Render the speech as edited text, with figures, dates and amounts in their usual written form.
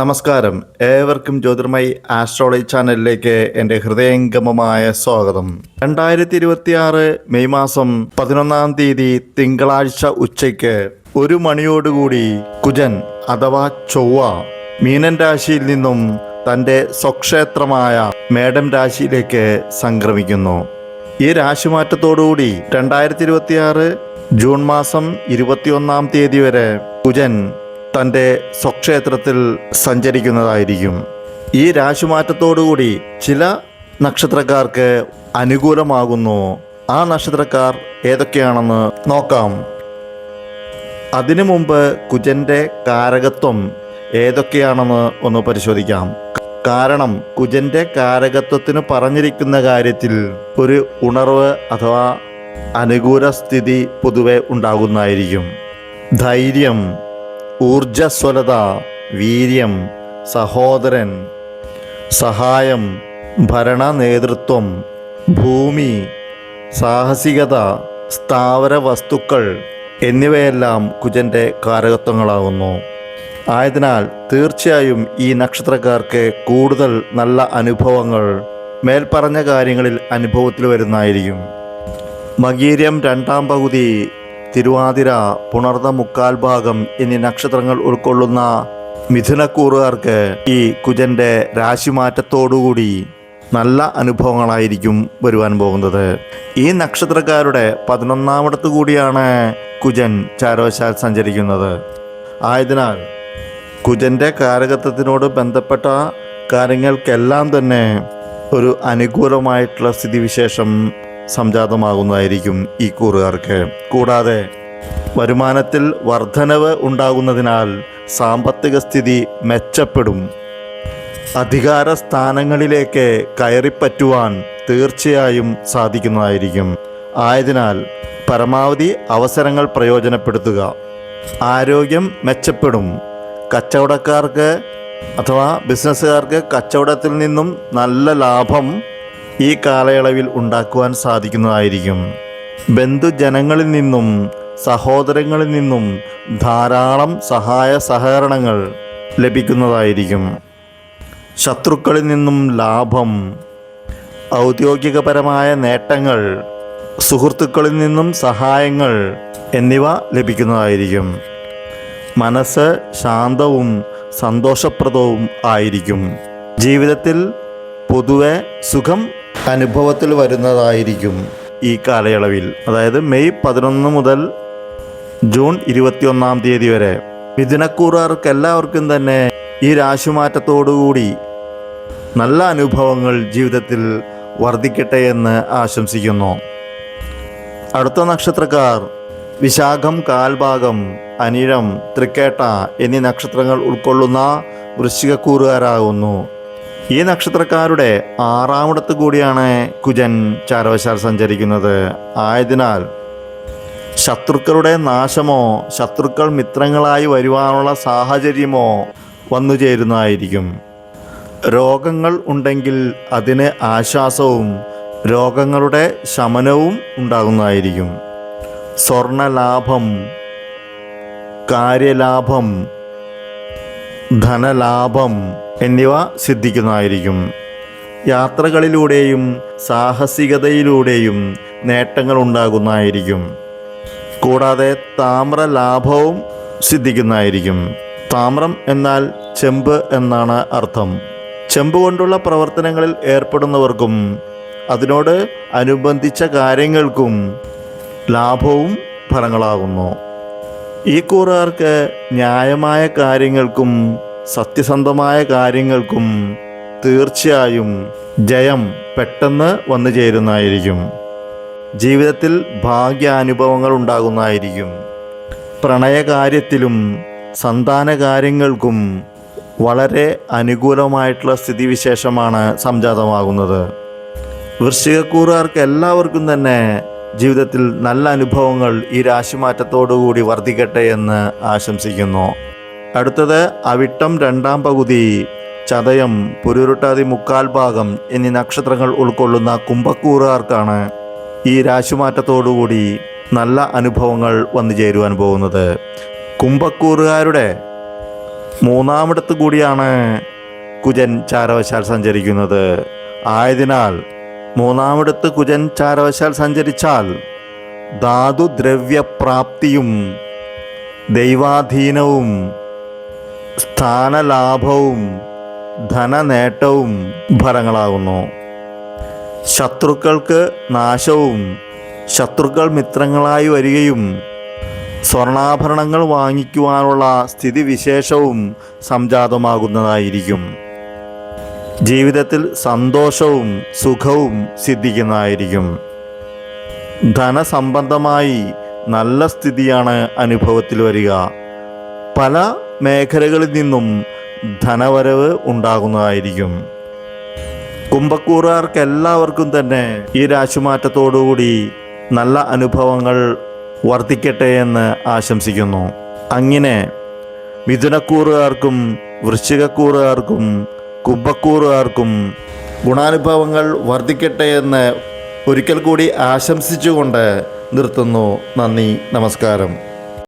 നമസ്കാരം, ഏവർക്കും ജ്യോതിർമയി ആസ്ട്രോളജി ചാനലിലേക്ക് എൻ്റെ ഹൃദയംഗമമായ സ്വാഗതം. 2026 മെയ് മാസം 11 തീയതി തിങ്കളാഴ്ച ഉച്ചയ്ക്ക് 1 മണിയോടുകൂടി കുജൻ അഥവാ ചൊവ്വ മീനൻ രാശിയിൽ നിന്നും തൻ്റെ സ്വക്ഷേത്രമായ മേടം രാശിയിലേക്ക് സംക്രമിക്കുന്നു. ഈ രാശിമാറ്റത്തോടുകൂടി 2026 ജൂൺ മാസം 21 തീയതി വരെ കുജൻ തൻ്റെ സ്വക്ഷേത്രത്തിൽ സഞ്ചരിക്കുന്നതായിരിക്കും. ഈ രാശിമാറ്റത്തോടുകൂടി ചില നക്ഷത്രക്കാർക്ക് അനുകൂലമാകുന്നു. ആ നക്ഷത്രക്കാർ ഏതൊക്കെയാണെന്ന് നോക്കാം. അതിനു മുമ്പ് കുജൻ്റെ കാരകത്വം ഏതൊക്കെയാണെന്ന് ഒന്ന് പരിശോധിക്കാം. കാരണം കുജൻ്റെ കാരകത്വത്തിന് പറഞ്ഞിരിക്കുന്ന കാര്യത്തിൽ ഒരു ഉണർവ് അഥവാ അനുകൂല സ്ഥിതി പൊതുവെ ഉണ്ടാകുന്നതായിരിക്കും. ധൈര്യം, ഊർജ്ജസ്വലത, വീര്യം, സഹോദരൻ, സഹായം, ഭരണ നേതൃത്വം, ഭൂമി, സാഹസികത, സ്ഥാവര വസ്തുക്കൾ എന്നിവയെല്ലാം കുജൻ്റെ കാരകത്വങ്ങളാകുന്നു. ആയതിനാൽ തീർച്ചയായും ഈ നക്ഷത്രക്കാർക്ക് കൂടുതൽ നല്ല അനുഭവങ്ങൾ മേൽപ്പറഞ്ഞ കാര്യങ്ങളിൽ അനുഭവത്തിൽ വരുന്നതായിരിക്കും. മകീരം 2 പകുതി, തിരുവാതിര, പുണർദ 3/4 ഭാഗം എന്നീ നക്ഷത്രങ്ങൾ ഉൾക്കൊള്ളുന്ന മിഥുനക്കൂറുകാർക്ക് ഈ കുജൻ്റെ രാശിമാറ്റത്തോടുകൂടി നല്ല അനുഭവങ്ങളായിരിക്കും വരുവാൻ പോകുന്നത്. ഈ നക്ഷത്രക്കാരുടെ 11ാമടത്തു കൂടിയാണ് കുജൻ ചാരവശാൽ സഞ്ചരിക്കുന്നത്. ആയതിനാൽ കുജൻ്റെ കാരകത്വത്തിനോട് ബന്ധപ്പെട്ട കാര്യങ്ങൾക്കെല്ലാം തന്നെ ഒരു അനുകൂലമായിട്ടുള്ള സ്ഥിതിവിശേഷം സംജാതമാകുന്നതായിരിക്കും ഈ കൂറുകാർക്ക്. കൂടാതെ വരുമാനത്തിൽ വർധനവ് ഉണ്ടാകുന്നതിനാൽ സാമ്പത്തിക സ്ഥിതി മെച്ചപ്പെടും. അധികാര സ്ഥാനങ്ങളിലേക്ക് കയറിപ്പറ്റുവാൻ തീർച്ചയായും സാധിക്കുന്നതായിരിക്കും. ആയതിനാൽ പരമാവധി അവസരങ്ങൾ പ്രയോജനപ്പെടുത്തുക. ആരോഗ്യം മെച്ചപ്പെടും. കച്ചവടക്കാർക്ക് അഥവാ ബിസിനസ്സുകാർക്ക് കച്ചവടത്തിൽ നിന്നും നല്ല ലാഭം ഈ കാലയളവിൽ ഉണ്ടാക്കുവാൻ സാധിക്കുന്നതായിരിക്കും. ബന്ധുജനങ്ങളിൽ നിന്നും സഹോദരങ്ങളിൽ നിന്നും ധാരാളം സഹായ സഹകരണങ്ങൾ ലഭിക്കുന്നതായിരിക്കും. ശത്രുക്കളിൽ നിന്നും ലാഭം, ഔദ്യോഗികപരമായ നേട്ടങ്ങൾ, സുഹൃത്തുക്കളിൽ നിന്നും സഹായങ്ങൾ എന്നിവ ലഭിക്കുന്നതായിരിക്കും. മനസ്സ് ശാന്തവും സന്തോഷപ്രദവും ആയിരിക്കും. ജീവിതത്തിൽ പൊതുവെ സുഖം അനുഭവത്തിൽ വരുന്നതായിരിക്കും ഈ കാലയളവിൽ. അതായത് മെയ് 11 മുതൽ ജൂൺ 21 തീയതി വരെ മിഥുനക്കൂറുകാർക്ക് എല്ലാവർക്കും തന്നെ ഈ രാശിമാറ്റത്തോടുകൂടി നല്ല അനുഭവങ്ങൾ ജീവിതത്തിൽ വർദ്ധിക്കട്ടെ എന്ന് ആശംസിക്കുന്നു. അടുത്ത നക്ഷത്രക്കാർ വിശാഖം 1/4 ഭാഗം, അനിഴം, തൃക്കേട്ട എന്നീ നക്ഷത്രങ്ങൾ ഉൾക്കൊള്ളുന്ന വൃശ്ചികക്കൂറുകാരാകുന്നു. ഈ നക്ഷത്രക്കാരുടെ 6ാമിടത്ത് കൂടിയാണ് കുജൻ ചാരവശാൽ സഞ്ചരിക്കുന്നത്. ആയതിനാൽ ശത്രുക്കളുടെ നാശമോ ശത്രുക്കൾ മിത്രങ്ങളായി വരുവാനുള്ള സാഹചര്യമോ വന്നു ചേരുന്നതായിരിക്കും. രോഗങ്ങൾ ഉണ്ടെങ്കിൽ അതിന് ആശ്വാസവും രോഗങ്ങളുടെ ശമനവും ഉണ്ടാകുന്നതായിരിക്കും. സ്വർണലാഭം, കാര്യലാഭം, ധനലാഭം എന്നിവ സിദ്ധിക്കുന്നതായിരിക്കും. യാത്രകളിലൂടെയും സാഹസികതയിലൂടെയും നേട്ടങ്ങൾ ഉണ്ടാകുന്നതായിരിക്കും. കൂടാതെ താമ്രലാഭവും സിദ്ധിക്കുന്നതായിരിക്കും. താമ്രം എന്നാൽ ചെമ്പ് എന്നാണ് അർത്ഥം. ചെമ്പ് കൊണ്ടുള്ള പ്രവർത്തനങ്ങളിൽ ഏർപ്പെടുന്നവർക്കും അതിനോട് അനുബന്ധിച്ച കാര്യങ്ങൾക്കും ലാഭവും ഫലങ്ങളാകുന്നു. ഈ കൂറുകാർക്ക് ന്യായമായ കാര്യങ്ങൾക്കും സത്യസന്ധമായ കാര്യങ്ങൾക്കും തീർച്ചയായും ജയം പെട്ടെന്ന് വന്നു ചേരുന്നതായിരിക്കും. ജീവിതത്തിൽ ഭാഗ്യാനുഭവങ്ങൾ ഉണ്ടാകുന്നതായിരിക്കും. പ്രണയകാര്യത്തിലും സന്താന കാര്യങ്ങൾക്കും വളരെ അനുകൂലമായിട്ടുള്ള സ്ഥിതിവിശേഷമാണ് സംജാതമാകുന്നത്. വൃശ്ചികക്കൂറുകാർക്ക് എല്ലാവർക്കും തന്നെ ജീവിതത്തിൽ നല്ല അനുഭവങ്ങൾ ഈ രാശിമാറ്റത്തോടുകൂടി വർദ്ധിക്കട്ടെ എന്ന് ആശംസിക്കുന്നു. അടുത്തത് അവിട്ടം 2 പകുതി, ചതയം, പുരുരുട്ടാതി 3/4 ഭാഗം എന്നീ നക്ഷത്രങ്ങൾ ഉൾക്കൊള്ളുന്ന കുംഭക്കൂറുകാർക്കാണ് ഈ രാശിമാറ്റത്തോടുകൂടി നല്ല അനുഭവങ്ങൾ വന്നു ചേരുവാൻ പോകുന്നത്. കുംഭക്കൂറുകാരുടെ മൂന്നാമിടത്ത് കൂടിയാണ് കുജൻ ചാരവശാൽ സഞ്ചരിക്കുന്നത്. ആയതിനാൽ മൂന്നാമിടത്ത് കുജൻ ചാരവശാൽ സഞ്ചരിച്ചാൽ ധാതുദ്രവ്യപ്രാപ്തിയും ദൈവാധീനവും സ്ഥാനലാഭവും ധനനേട്ടവും ഫലങ്ങളാകുന്നു. ശത്രുക്കൾക്ക് നാശവും ശത്രുക്കൾ മിത്രങ്ങളായി വരികയും സ്വർണ്ണാഭരണങ്ങൾ വാങ്ങിക്കുവാനുള്ള സ്ഥിതിവിശേഷവും സംജാതമാകുന്നതായിരിക്കും. ജീവിതത്തിൽ സന്തോഷവും സുഖവും സിദ്ധിക്കുന്നതായിരിക്കും. ധനസംബന്ധമായി നല്ല സ്ഥിതിയാണ് അനുഭവത്തിൽ വരിക. പല മേഖലകളിൽ നിന്നും ധനവരവ് ഉണ്ടാകുന്നതായിരിക്കും. കുംഭക്കൂറുകാർക്ക് എല്ലാവർക്കും തന്നെ ഈ രാശിമാറ്റത്തോടുകൂടി നല്ല അനുഭവങ്ങൾ വർദ്ധിക്കട്ടെ എന്ന് ആശംസിക്കുന്നു. അങ്ങനെ മിഥുനക്കൂറുകാർക്കും വൃശ്ചികക്കൂറുകാർക്കും കുംഭക്കൂറുകാർക്കും ഗുണാനുഭവങ്ങൾ വർദ്ധിക്കട്ടെ എന്ന് ഒരിക്കൽ കൂടി ആശംസിച്ചുകൊണ്ട് നിർത്തുന്നു. നന്ദി, നമസ്കാരം.